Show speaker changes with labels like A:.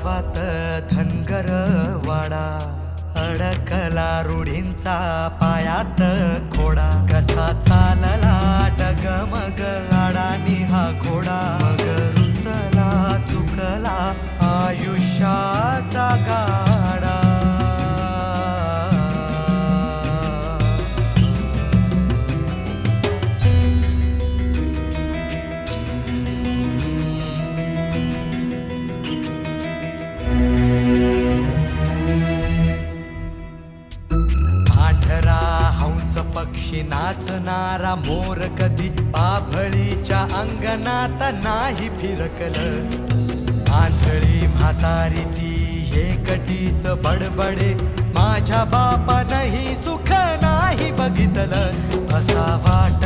A: गावात धनगर वाडा, अडकला रूढींचा पायात खोडा. कसा चालला डगमग आडानी हा घोडा, मग रुतला चुकला आयुष्याचा गाडा. पांढरा हंस पक्षी नाचणारा मोर कधी पाभळीच्या अंगणात नाही फिरकलं. आंधळी म्हातारी ती एकटीच बडबडे, माझ्या बापानही सुख नाही बघितलं. असा वाट